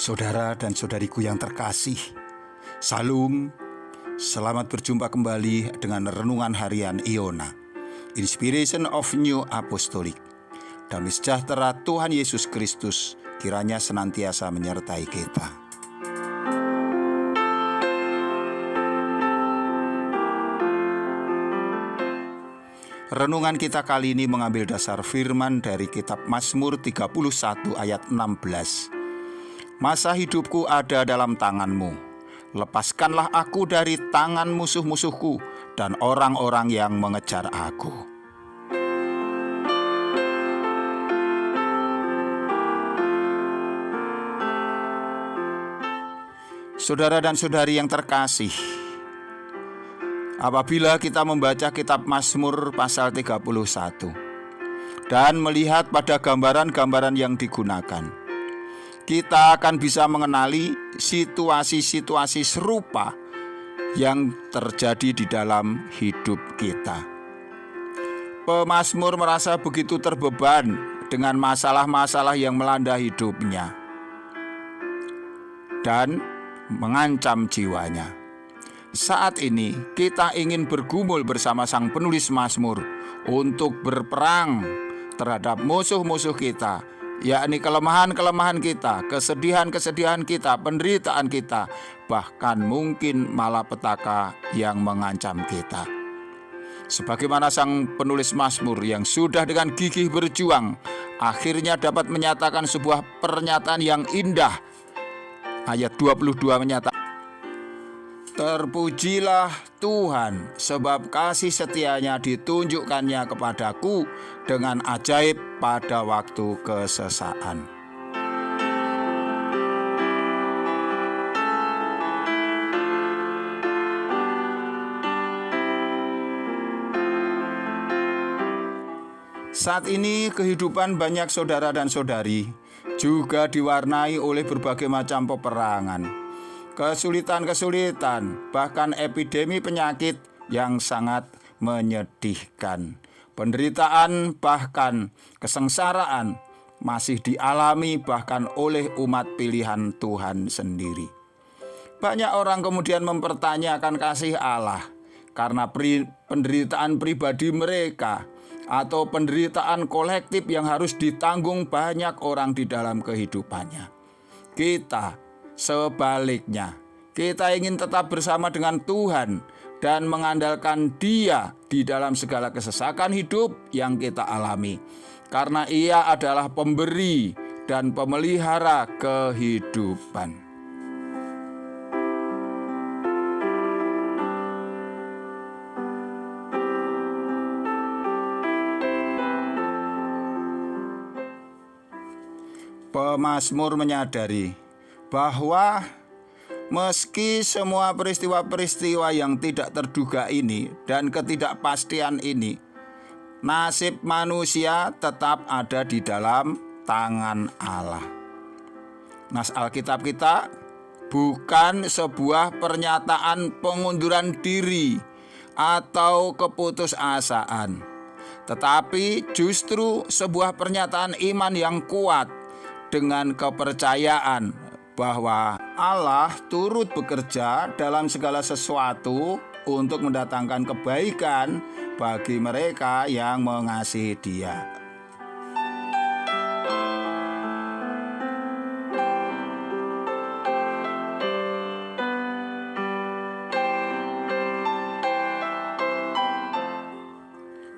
Saudara dan saudariku yang terkasih, Salam, selamat berjumpa kembali dengan Renungan Harian Iona, Inspiration of New Apostolic. Damai sejahtera Tuhan Yesus Kristus kiranya senantiasa menyertai kita. Renungan kita kali ini mengambil dasar firman dari kitab Mazmur 31 ayat 16. Masa hidupku ada dalam tanganmu. Lepaskanlah aku dari tangan musuh-musuhku dan orang-orang yang mengejar aku. Saudara dan saudari yang terkasih, apabila kita membaca kitab Mazmur pasal 31 dan melihat pada gambaran-gambaran yang digunakan, kita akan bisa mengenali situasi-situasi serupa yang terjadi di dalam hidup kita. Pemazmur merasa begitu terbeban dengan masalah-masalah yang melanda hidupnya dan mengancam jiwanya. Saat ini kita ingin bergumul bersama sang penulis Mazmur untuk berperang terhadap musuh-musuh kita, yakni kelemahan-kelemahan kita, kesedihan-kesedihan kita, penderitaan kita, bahkan mungkin malapetaka yang mengancam kita. Sebagaimana sang penulis Mazmur yang sudah dengan gigih berjuang, akhirnya dapat menyatakan sebuah pernyataan yang indah. Ayat 22 menyatakan, "Terpujilah Tuhan, sebab kasih setianya ditunjukkannya kepadaku dengan ajaib pada waktu kesesakan." Saat ini kehidupan banyak saudara dan saudari juga diwarnai oleh berbagai macam peperangan, kesulitan-kesulitan, bahkan epidemi penyakit yang sangat menyedihkan. Penderitaan bahkan kesengsaraan masih dialami bahkan oleh umat pilihan Tuhan sendiri. Banyak orang kemudian mempertanyakan kasih Allah karena penderitaan pribadi mereka atau penderitaan kolektif yang harus ditanggung banyak orang di dalam kehidupannya. Kita sebaliknya, kita ingin tetap bersama dengan Tuhan dan mengandalkan Dia di dalam segala kesesakan hidup yang kita alami, karena Ia adalah pemberi dan pemelihara kehidupan. Pemazmur menyadari bahwa meski semua peristiwa-peristiwa yang tidak terduga ini dan ketidakpastian ini, nasib manusia tetap ada di dalam tangan Allah. Nas Alkitab kita bukan sebuah pernyataan pengunduran diri atau keputusasaan, tetapi justru sebuah pernyataan iman yang kuat dengan kepercayaan bahwa Allah turut bekerja dalam segala sesuatu untuk mendatangkan kebaikan bagi mereka yang mengasihi Dia.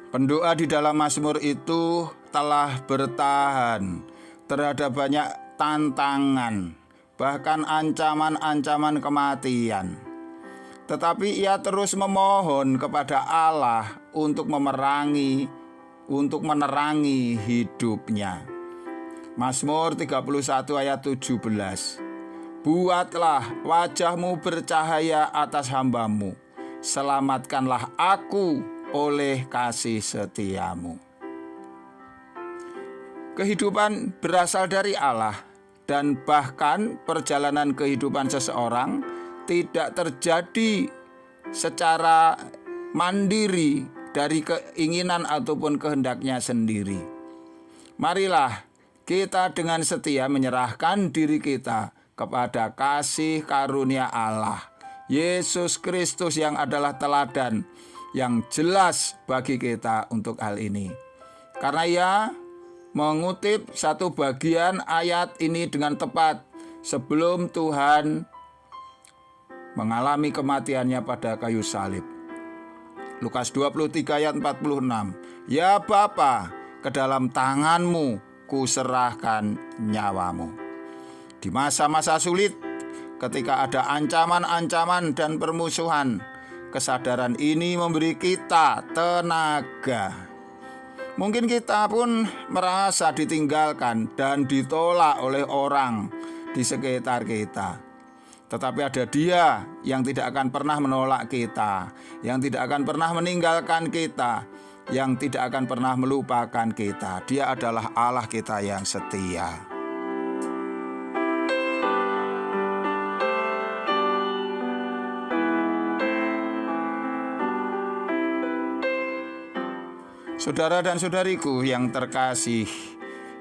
Pendoa di dalam Mazmur itu telah bertahan terhadap banyak tantangan, bahkan ancaman-ancaman kematian. Tetapi ia terus memohon kepada Allah untuk menerangi hidupnya. Mazmur 31 ayat 17. "Buatlah wajahmu bercahaya atas hamba-Mu, selamatkanlah aku oleh kasih setiamu." Kehidupan berasal dari Allah, dan bahkan perjalanan kehidupan seseorang tidak terjadi secara mandiri dari keinginan ataupun kehendaknya sendiri. Marilah kita dengan setia menyerahkan diri kita kepada kasih karunia Allah, Yesus Kristus yang adalah teladan yang jelas bagi kita untuk hal ini. Karena Ia mengutip satu bagian ayat ini dengan tepat sebelum Tuhan mengalami kematiannya pada kayu salib. Lukas 23 ayat 46. Ya Bapa, ke dalam tangan-Mu kuserahkan nyawamu. Di masa-masa sulit, ketika ada ancaman-ancaman dan permusuhan, kesadaran ini memberi kita tenaga. Mungkin kita pun merasa ditinggalkan dan ditolak oleh orang di sekitar kita. Tetapi ada Dia yang tidak akan pernah menolak kita, yang tidak akan pernah meninggalkan kita, yang tidak akan pernah melupakan kita. Dia adalah Allah kita yang setia. Saudara dan saudariku yang terkasih,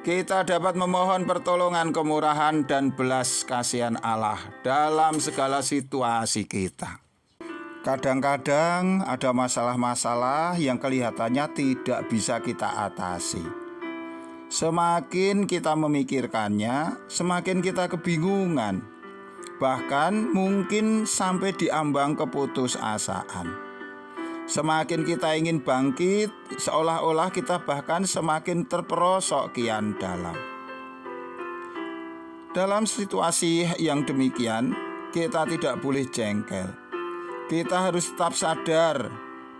kita dapat memohon pertolongan, kemurahan, dan belas kasihan Allah dalam segala situasi kita. Kadang-kadang ada masalah-masalah yang kelihatannya tidak bisa kita atasi. Semakin kita memikirkannya, semakin kita kebingungan. Bahkan mungkin sampai diambang keputusasaan. Semakin kita ingin bangkit, seolah-olah kita bahkan semakin terperosok kian dalam. Dalam situasi yang demikian, kita tidak boleh jengkel. Kita harus tetap sadar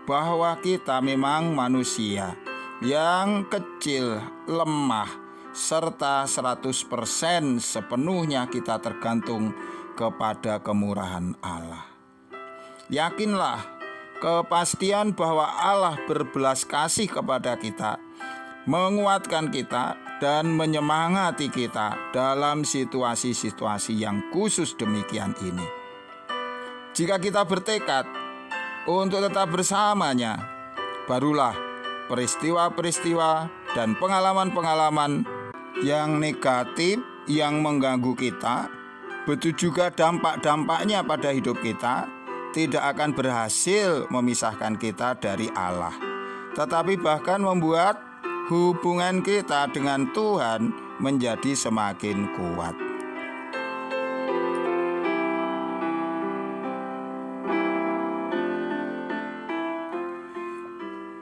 bahwa kita memang manusia yang kecil, lemah, serta 100% sepenuhnya kita tergantung kepada kemurahan Allah. Yakinlah, kepastian bahwa Allah berbelas kasih kepada kita, menguatkan kita, dan menyemangati kita dalam situasi-situasi yang khusus demikian ini. Jika kita bertekad untuk tetap bersamanya, barulah peristiwa-peristiwa dan pengalaman-pengalaman yang negatif yang mengganggu kita, begitu juga dampak-dampaknya pada hidup kita, tidak akan berhasil memisahkan kita dari Allah, tetapi bahkan membuat hubungan kita dengan Tuhan menjadi semakin kuat.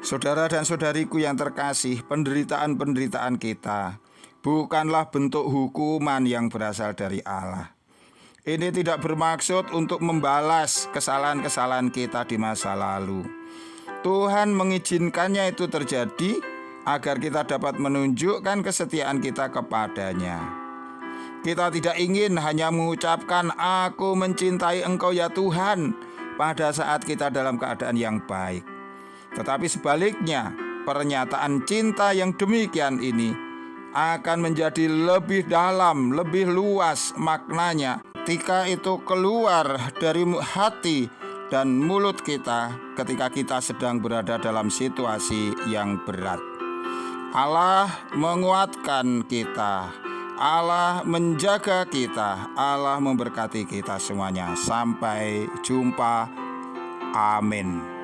Saudara dan saudariku yang terkasih, penderitaan-penderitaan kita bukanlah bentuk hukuman yang berasal dari Allah. Ini tidak bermaksud untuk membalas kesalahan-kesalahan kita di masa lalu. Tuhan mengizinkannya itu terjadi agar kita dapat menunjukkan kesetiaan kita kepadanya. Kita tidak ingin hanya mengucapkan "Aku mencintai Engkau ya Tuhan" pada saat kita dalam keadaan yang baik. Tetapi sebaliknya, pernyataan cinta yang demikian ini akan menjadi lebih dalam, lebih luas maknanya ketika itu keluar dari hati dan mulut kita ketika kita sedang berada dalam situasi yang berat. Allah menguatkan kita, Allah menjaga kita, Allah memberkati kita semuanya. Sampai jumpa. Amin.